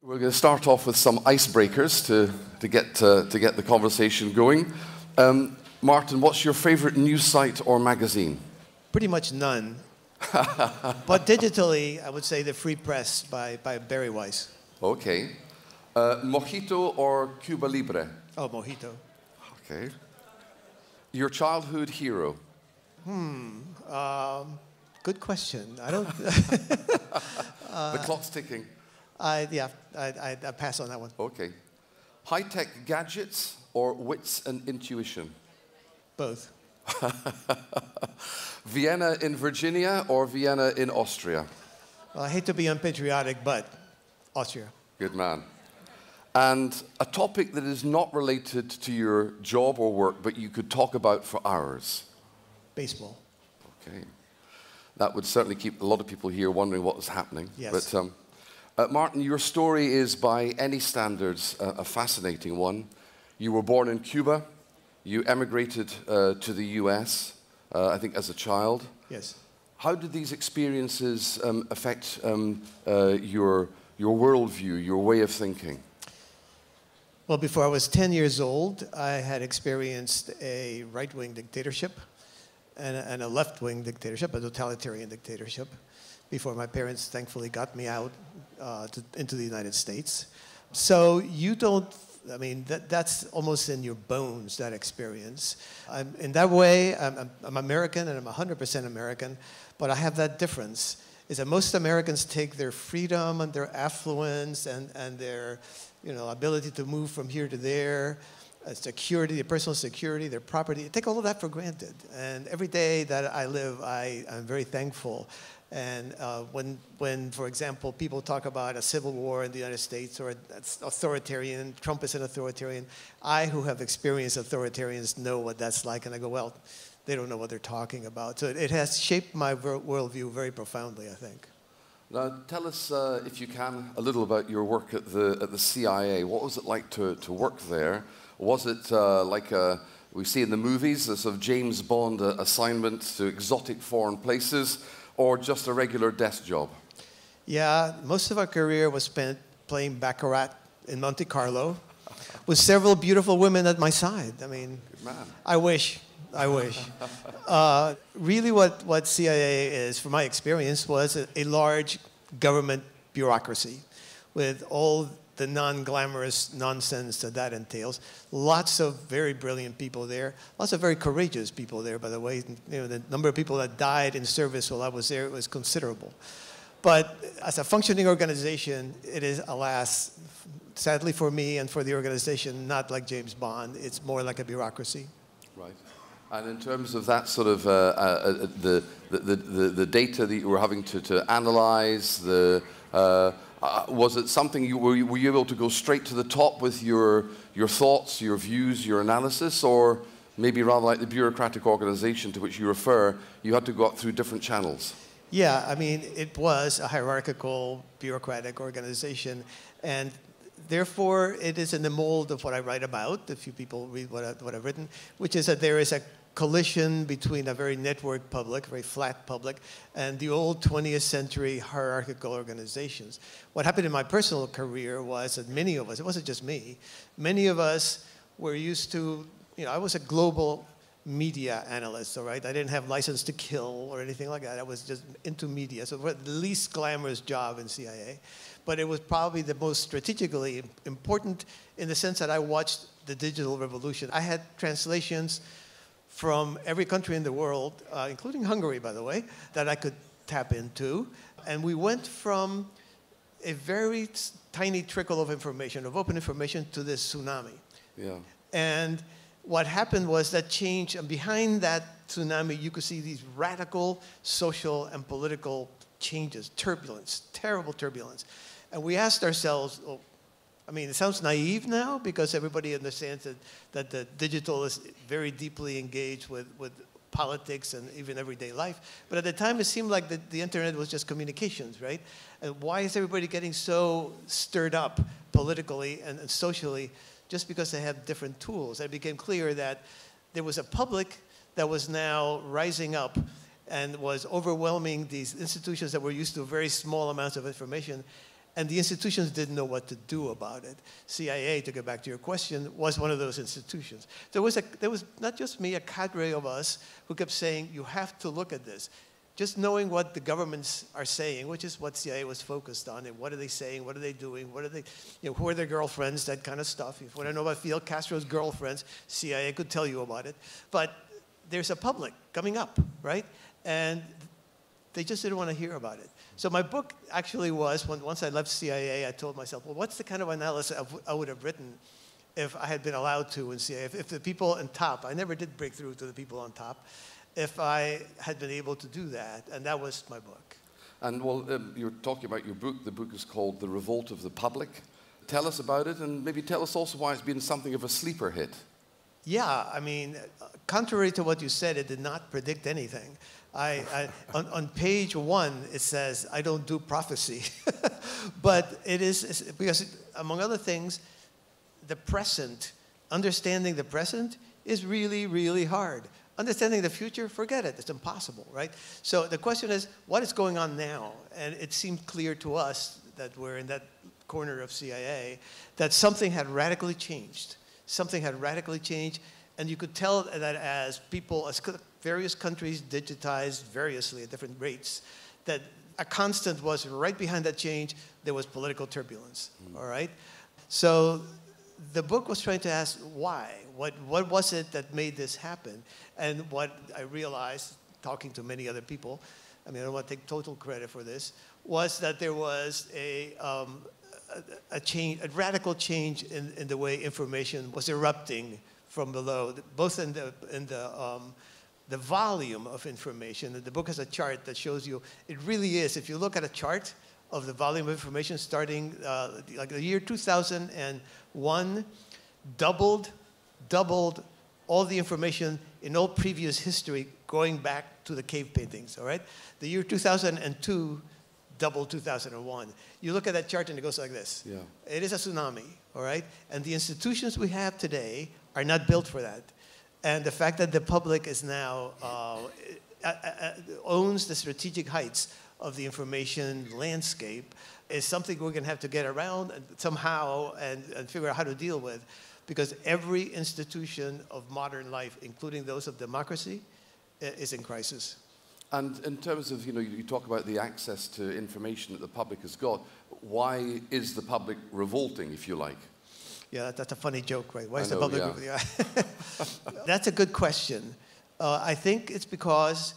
We're going to start off with some icebreakers to get the conversation going. Martin, what's your favorite news site or magazine? Pretty much none. But digitally, I would say the Free Press by Barry Weiss. Okay. Mojito or Cuba Libre? Oh, Mojito. Okay. Your childhood hero? Good question. I don't. The clock's ticking. I pass on that one. Okay. High-tech gadgets or wits and intuition? Both. Vienna in Virginia or Vienna in Austria? Well, I hate to be unpatriotic, but Austria. Good man. And a topic that is not related to your job or work, but you could talk about for hours? Baseball. Okay. That would certainly keep a lot of people here wondering what was happening. Yes. But Martin, your story is by any standards a fascinating one. You were born in Cuba. You emigrated to the US, I think, as a child. Yes. How did these experiences affect your worldview, your way of thinking? Well, before I was 10 years old, I had experienced a right-wing dictatorship and a left-wing dictatorship, a totalitarian dictatorship, before my parents thankfully got me out into the United States. So you don't, I mean, that's almost in your bones, that experience. In that way, I'm American and I'm 100% American, but I have that difference, is that most Americans take their freedom and their affluence and their ability to move from here to there, security, their personal security, their property, take all of that for granted. And every day that I live, I'm very thankful. And when, for example, people talk about a civil war in the United States or authoritarian, Trump is an authoritarian, I, who have experienced authoritarians, know what that's like. And I go, well, they don't know what they're talking about. So it has shaped my worldview very profoundly, I think. Now, tell us, if you can, a little about your work at the CIA. What was it like to work there? Was it like we see in the movies, a sort of James Bond assignment to exotic foreign places, or just a regular desk job? Yeah, most of our career was spent playing baccarat in Monte Carlo with several beautiful women at my side. I mean, good man. I wish. Really what CIA is, from my experience, was a large government bureaucracy with all the non-glamorous nonsense that entails. Lots of very brilliant people there. Lots of very courageous people there, by the way. The number of people that died in service while I was there was considerable. But as a functioning organization, it is, alas, sadly for me and for the organization, not like James Bond. It's more like a bureaucracy. Right. And in terms of that sort of the data that you were having to analyze, was it something were you able to go straight to the top with your thoughts, your views, your analysis, or maybe rather like the bureaucratic organization to which you refer, you had to go up through different channels? Yeah, I mean, it was a hierarchical bureaucratic organization, and therefore it is in the mold of what I write about, if you people read what I've written, which is that there is a collision between a very networked public, very flat public, and the old 20th century hierarchical organizations. What happened in my personal career was that many of us, it wasn't just me, many of us were used to, I was a global media analyst, all right? I didn't have license to kill or anything like that. I was just into media. So the least glamorous job in CIA. But it was probably the most strategically important in the sense that I watched the digital revolution. I had translations from every country in the world, including Hungary, by the way, that I could tap into. And we went from a very tiny trickle of information, of open information, to this tsunami. Yeah. And what happened was that change, and behind that tsunami, you could see these radical social and political changes, turbulence, terrible turbulence. And we asked ourselves, I mean, it sounds naive now because everybody understands that the digital is very deeply engaged with politics and even everyday life. But at the time, it seemed like the internet was just communications, right? And why is everybody getting so stirred up politically and socially just because they have different tools? It became clear that there was a public that was now rising up and was overwhelming these institutions that were used to very small amounts of information. and the institutions didn't know what to do about it. CIA, to get back to your question, was one of those institutions. There was not just me, a cadre of us who kept saying, you have to look at this. Just knowing what the governments are saying, which is what CIA was focused on, and what are they saying, what are they doing, what are they, who are their girlfriends, that kind of stuff. If you want to know about Fidel Castro's girlfriends, CIA could tell you about it. But there's a public coming up, right? And they just didn't want to hear about it. So my book actually was, once I left CIA, I told myself, well, what's the kind of analysis I would have written if I had been allowed to in CIA? If the people on top, I never did break through to the people on top, if I had been able to do that, and that was my book. And well, you're talking about your book. The book is called The Revolt of the Public. Tell us about it, and maybe tell us also why it's been something of a sleeper hit. Yeah, I mean, contrary to what you said, it did not predict anything. On page 1, it says, I don't do prophecy. But it is, because among other things, the present, understanding the present is really, really hard. Understanding the future, forget it, it's impossible, right? So the question is, what is going on now? And it seemed clear to us that we're in that corner of CIA, that something had radically changed. Something had radically changed, and you could tell that as people, as various countries digitized variously at different rates, that a constant was right behind that change, there was political turbulence, all right? So the book was trying to ask why. What was it that made this happen? And what I realized, talking to many other people, I mean, I don't want to take total credit for this, was that there was a radical change in the way information was erupting from below, both in the volume of information. The book has a chart that shows you, it really is, if you look at a chart of the volume of information starting, like the year 2001, doubled all the information in all previous history going back to the cave paintings, all right? The year 2002 doubled 2001. You look at that chart and it goes like this. Yeah. It is a tsunami, all right? And the institutions we have today are not built for that. And the fact that the public is now, owns the strategic heights of the information landscape is something we're going to have to get around somehow and figure out how to deal with. Because every institution of modern life, including those of democracy, is in crisis. And in terms of, you talk about the access to information that the public has got, why is the public revolting, if you like? Yeah, that's a funny joke, right? Why is the public revolting? Yeah. That's a good question. I think it's because,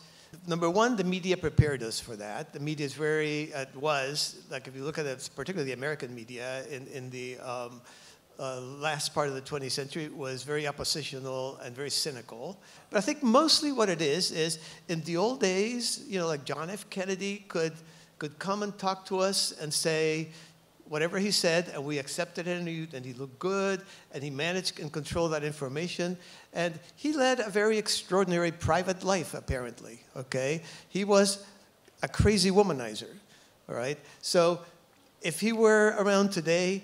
number one, the media prepared us for that. The media is like if you look at it, particularly the American media in the last part of the 20th century was very oppositional and very cynical. But I think mostly what it is in the old days, like John F. Kennedy could come and talk to us and say whatever he said, and we accepted it, and he looked good, and he managed and controlled that information. And he led a very extraordinary private life, apparently, okay? He was a crazy womanizer, all right? So if he were around today,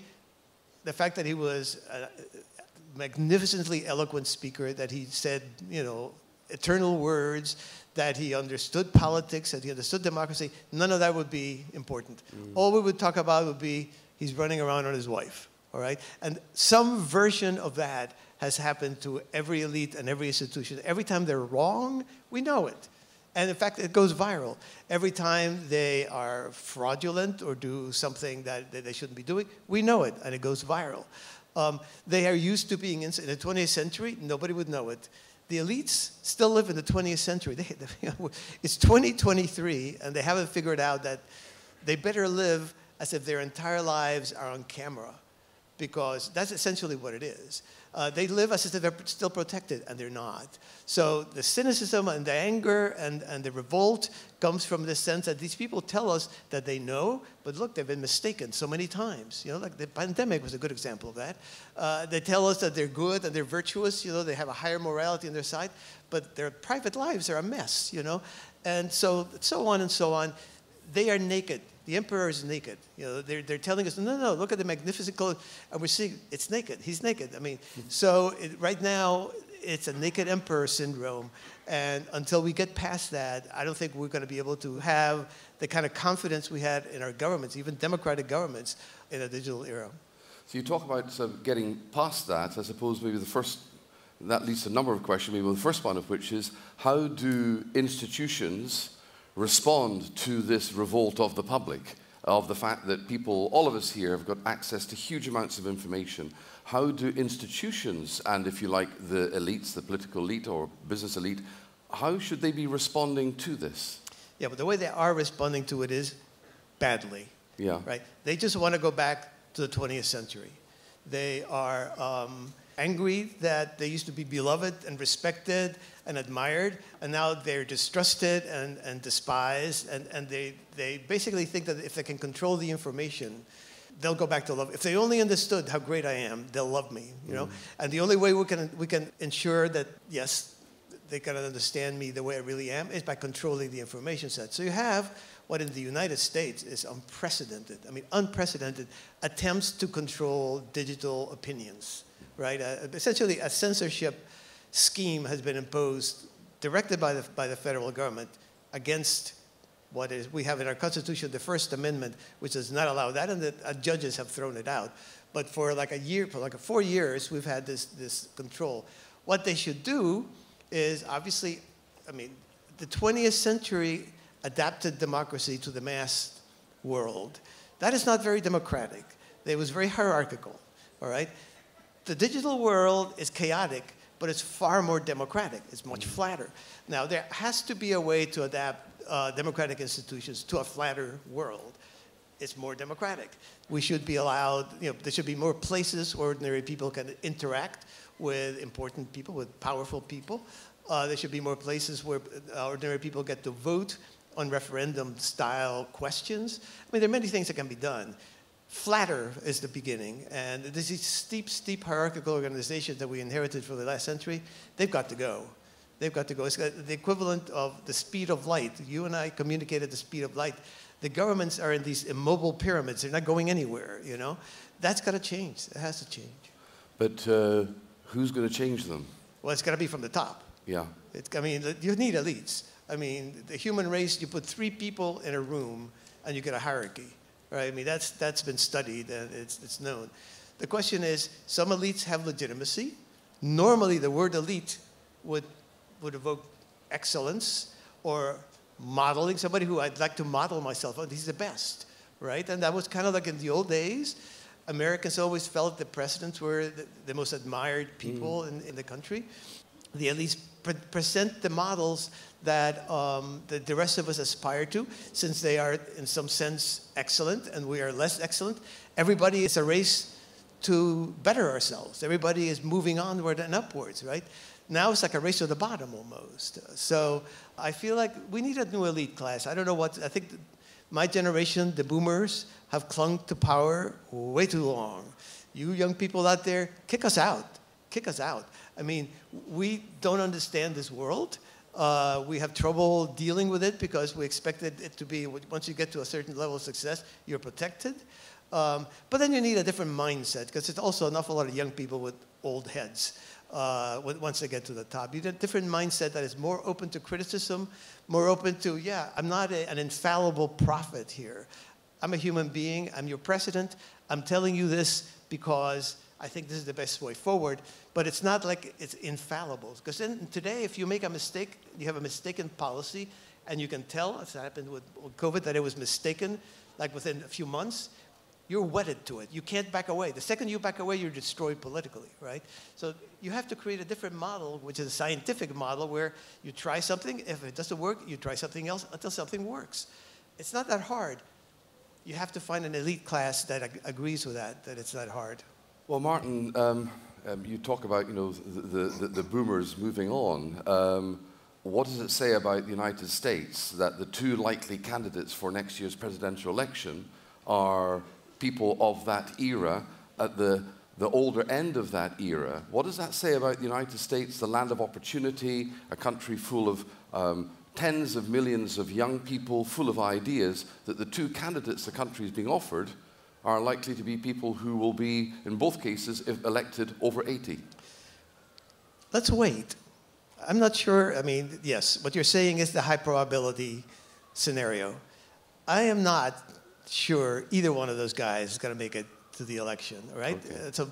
the fact that he was a magnificently eloquent speaker, that he said, eternal words, that he understood politics, that he understood democracy, none of that would be important. All we would talk about would be he's running around on his wife, all right? And some version of that has happened to every elite and every institution. Every time they're wrong, we know it. And in fact, it goes viral. Every time they are fraudulent or do something that they shouldn't be doing, we know it, and it goes viral. They are used to being in the 20th century. Nobody would know it. The elites still live in the 20th century. It's 2023, and they haven't figured out that they better live as if their entire lives are on camera, because that's essentially what it is. They live as if they're still protected, and they're not. So the cynicism and the anger and the revolt comes from the sense that these people tell us that they know, but look, they've been mistaken so many times. Like the pandemic was a good example of that. They tell us that they're good and they're virtuous, they have a higher morality on their side, but their private lives are a mess, And so on and so on. They are naked. The emperor is naked. They're telling us, no, look at the magnificent clothes. And we're seeing it's naked. He's naked. I mean, so right now, it's a naked emperor syndrome. And until we get past that, I don't think we're going to be able to have the kind of confidence we had in our governments, even democratic governments, in a digital era. So you talk about getting past that. I suppose maybe the first, that leads to a number of questions, maybe the first one of which is, how do institutions respond to this revolt of the public, of the fact that people, all of us here, have got access to huge amounts of information? How do institutions, and if you like, the elites, the political elite or business elite, how should they be responding to this? Yeah, but the way they are responding to it is badly. Yeah. Right? They just want to go back to the 20th century. They are angry that they used to be beloved and respected and admired, and now they're distrusted and despised, and they basically think that if they can control the information, they'll go back to love. If they only understood how great I am, they'll love me, you know? And the only way we can ensure that, yes, they can understand me the way I really am is by controlling the information set. So you have what in the United States is unprecedented, I mean, unprecedented attempts to control digital opinions, right? Essentially, a censorship scheme has been imposed, directed by the federal government, against what is, we have in our Constitution, the First Amendment, which does not allow that, and the judges have thrown it out. But for like a year, for like 4 years, we've had this control. What they should do is, obviously, I mean, the 20th century adapted democracy to the mass world. That is not very democratic. It was very hierarchical, all right? The digital world is chaotic, but it's far more democratic. It's much flatter. Now, there has to be a way to adapt democratic institutions to a flatter world. It's more democratic. We should be allowed, you know, there should be more places where ordinary people can interact with important people, with powerful people. There should be more places where ordinary people get to vote on referendum-style questions. I mean, there are many things that can be done. Flatter is the beginning, and these steep, steep hierarchical organizations that we inherited from the last century, they've got to go. They've got to go. It's got the equivalent of the speed of light. You and I communicate at the speed of light. The governments are in these immobile pyramids. They're not going anywhere, you know? That's got to change. It has to change. But who's going to change them? Well, it's got to be from the top. Yeah. I mean, you need elites. I mean, the human race, you put 3 people in a room and you get a hierarchy, right? I mean, that's been studied and it's known. The question is, some elites have legitimacy. Normally, the word elite would evoke excellence or modeling, somebody who I'd like to model myself on. He's the best, right? And that was kind of like in the old days. Americans always felt the presidents were the most admired people in the country. The elites present the models that the rest of us aspire to, since they are, in some sense, excellent and we are less excellent. Everybody is a race to better ourselves. Everybody is moving onward and upwards, right? Now it's like a race to the bottom almost. So I feel like we need a new elite class. I don't know what, I think my generation, the boomers, have clung to power way too long. You young people out there, kick us out. Kick us out. I mean, we don't understand this world. We have trouble dealing with it because we expected it to be, once you get to a certain level of success, you're protected. But then you need a different mindset, because it's also an awful lot of young people with old heads once they get to the top. You need a different mindset that is more open to criticism, more open to, yeah, I'm not an infallible prophet here. I'm a human being. I'm your president. I'm telling you this because I think this is the best way forward. But it's not like it's infallible. Because then today, if you make a mistake, you have a mistaken policy, and you can tell, as happened with COVID, that it was mistaken, like within a few months, you're wedded to it. You can't back away. The second you back away, you're destroyed politically, right? So you have to create a different model, which is a scientific model, where you try something. If it doesn't work, you try something else until something works. It's not that hard. You have to find an elite class that agrees with that it's not hard. Well, Martin, you talk about, you know, the boomers moving on. What does it say about the United States that the 2 likely candidates for next year's presidential election are people of that era at the older end of that era? What does that say about the United States, the land of opportunity, a country full of tens of millions of young people, full of ideas, that the 2 candidates the country is being offered are likely to be people who will be, in both cases, if elected, over 80? let's wait. I'm not sure. I mean, yes, what you're saying is the high probability scenario. I am not sure either one of those guys is going to make it to the election, right? Okay. So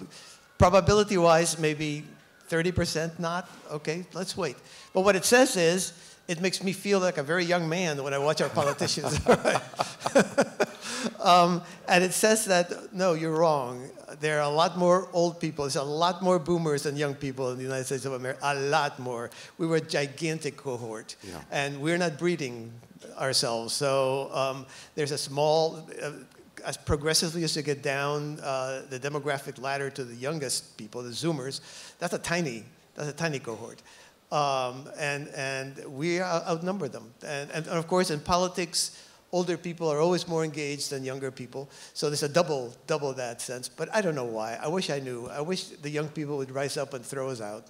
probability-wise, maybe 30% not. Okay, let's wait. But what it says is, it makes me feel like a very young man when I watch our politicians. And it says that, no, you're wrong. There are a lot more old people. There's a lot more boomers than young people in the United States of America. A lot more. We were a gigantic cohort. Yeah. And we're not breeding ourselves. So there's a small, as progressively as you get down the demographic ladder to the youngest people, the Zoomers, that's a tiny cohort. And we outnumber them. And of course, in politics, older people are always more engaged than younger people. So there's a double that sense. But I don't know why. I wish I knew. I wish the young people would rise up and throw us out.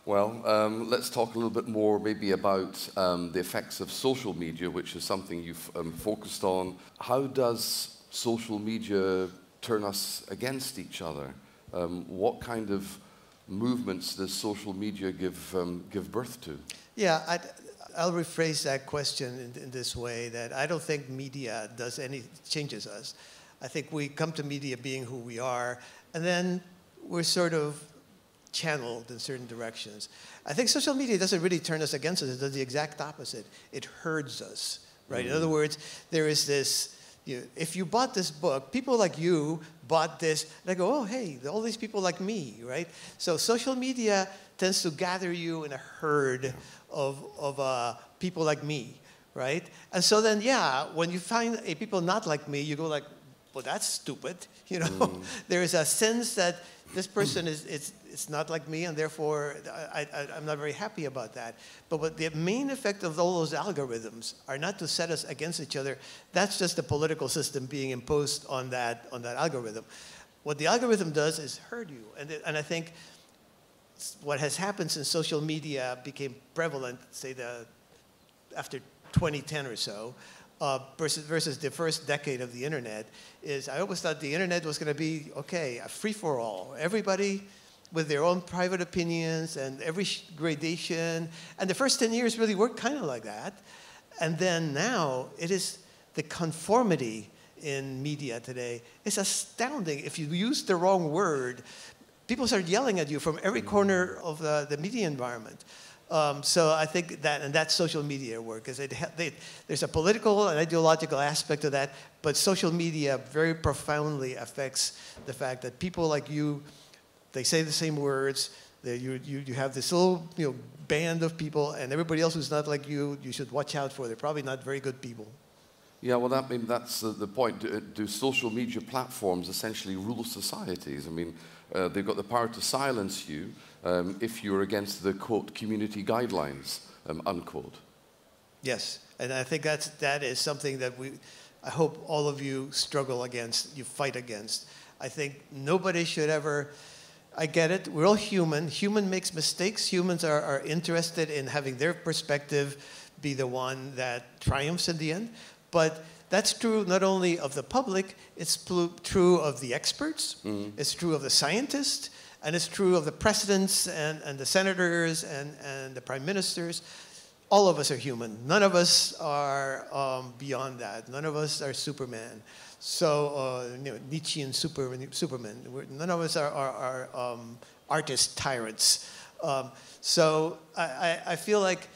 Well, let's talk a little bit more maybe about the effects of social media, which is something you've focused on. How does social media turn us against each other? What kind of movements does social media give birth to? Yeah, I'll rephrase that question in this way, that I don't think media changes us. I think we come to media being who we are, and then we're sort of channeled in certain directions. I think social media doesn't really turn us against us. It does the exact opposite. It herds us, right? Mm-hmm. In other words, there is this, if you bought this book, people like you bought this, and I go, oh, hey, all these people like me, right? So social media tends to gather you in a herd of people like me, right? And so then, yeah, when you find people not like me, you go like, well, that's stupid, you know? Mm. There is a sense that this person it's not like me, and therefore I'm not very happy about that. But what the main effect of all those algorithms are not to set us against each other. That's just the political system being imposed on that algorithm. What the algorithm does is herd you, and I think what has happened since social media became prevalent, say after 2010 or so, versus the first decade of the internet, is I always thought the internet was going to be, okay, a free-for-all. Everybody with their own private opinions and every gradation. And the first 10 years really worked kind of like that. And then now, it is the conformity in media today. It's astounding. If you use the wrong word, people start yelling at you from every corner of the media environment. So I think that's social media work. There's a political and ideological aspect of that, but social media very profoundly affects the fact that people like you, they say the same words. You have this little band of people, and everybody else who's not like you should watch out for. They're probably not very good people. Yeah, well, that's the point. Do social media platforms essentially rule societies? I mean, they've got the power to silence you if you're against the, quote, community guidelines, unquote. Yes, and I think that is something that I hope all of you struggle against, you fight against. I think nobody should ever, I get it, we're all human. Human makes mistakes. Humans are interested in having their perspective be the one that triumphs in the end. But that's true not only of the public, it's true of the experts, it's true of the scientists, and it's true of the presidents and the senators and the prime ministers. All of us are human. None of us are beyond that. None of us are Superman. So, Nietzschean Superman. None of us are artist tyrants. So I feel like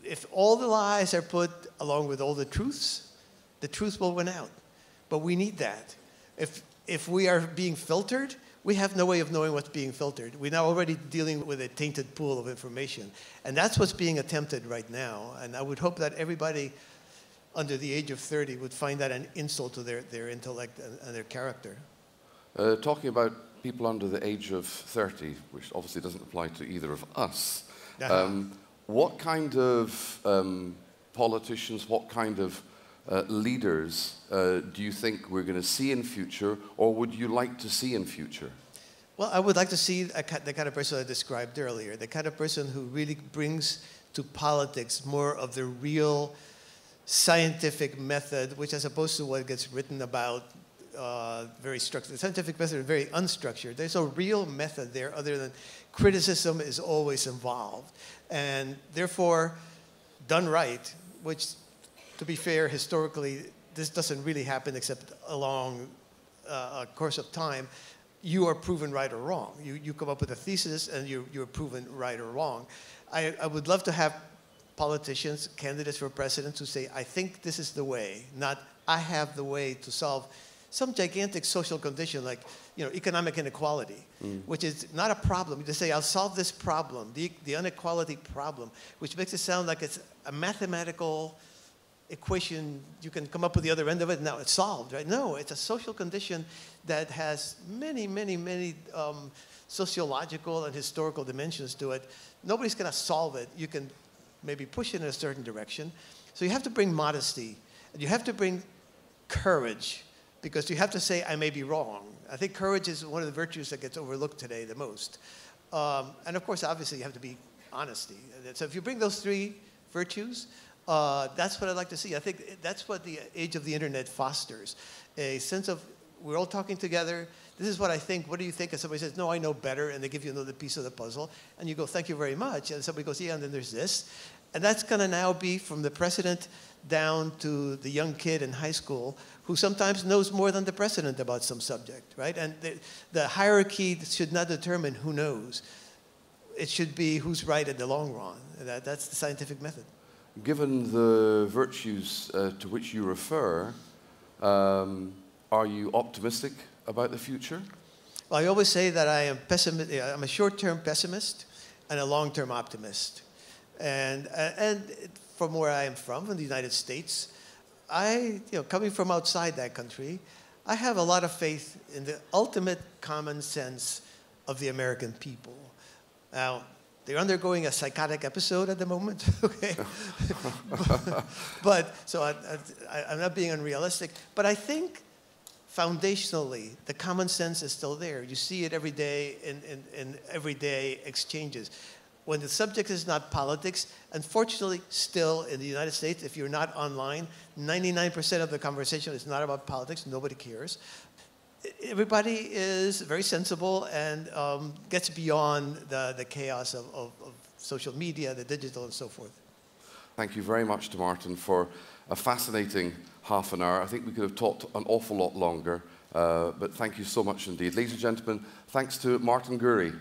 if all the lies are put along with all the truth will win out. But we need that. If we are being filtered, we have no way of knowing what's being filtered. We're now already dealing with a tainted pool of information. And that's what's being attempted right now. And I would hope that everybody under the age of 30 would find that an insult to their intellect and their character. Talking about people under the age of 30, which obviously doesn't apply to either of us, what kind of politicians, what kind of leaders do you think we're going to see in future, or would you like to see in future? Well, I would like to see the kind of person I described earlier, the kind of person who really brings to politics more of the real scientific method, which as opposed to what gets written about very structured. The scientific method is very unstructured. There's no real method there other than criticism is always involved. And therefore, done right, which, to be fair, historically, this doesn't really happen except along a course of time, you are proven right or wrong. You come up with a thesis and you're proven right or wrong. I would love to have politicians, candidates for president, who say, I think this is the way, not I have the way to solve some gigantic social condition like economic inequality, which is not a problem. You say, I'll solve this problem, the inequality problem, which makes it sound like it's a mathematical equation. You can come up with the other end of it, and now it's solved, right? No, it's a social condition that has many, many, many sociological and historical dimensions to it. Nobody's going to solve it. You can maybe push it in a certain direction. So you have to bring modesty, and you have to bring courage, because you have to say, I may be wrong. I think courage is one of the virtues that gets overlooked today the most. And of course, obviously, you have to be honesty. So if you bring those three virtues, that's what I'd like to see. I think that's what the age of the internet fosters. A sense of, we're all talking together. This is what I think. What do you think? And somebody says, no, I know better. And they give you another piece of the puzzle. And you go, thank you very much. And somebody goes, yeah, and then there's this. And that's going to now be from the president down to the young kid in high school who sometimes knows more than the president about some subject, right? And the hierarchy should not determine who knows. It should be who's right in the long run. That's the scientific method. Given the virtues to which you refer, are you optimistic about the future? Well, I always say that I am I'm a short-term pessimist and a long-term optimist. And from where I am from the United States, coming from outside that country, I have a lot of faith in the ultimate common sense of the American people. Now, they're undergoing a psychotic episode at the moment, okay? but so I'm not being unrealistic, but I think foundationally, the common sense is still there. You see it every day in everyday exchanges. When the subject is not politics, unfortunately, still in the United States, if you're not online, 99% of the conversation is not about politics. Nobody cares. Everybody is very sensible and gets beyond the chaos of social media, the digital, and so forth. Thank you very much to Martin for a fascinating half an hour. I think we could have talked an awful lot longer, but thank you so much indeed. Ladies and gentlemen, thanks to Martin Gurri.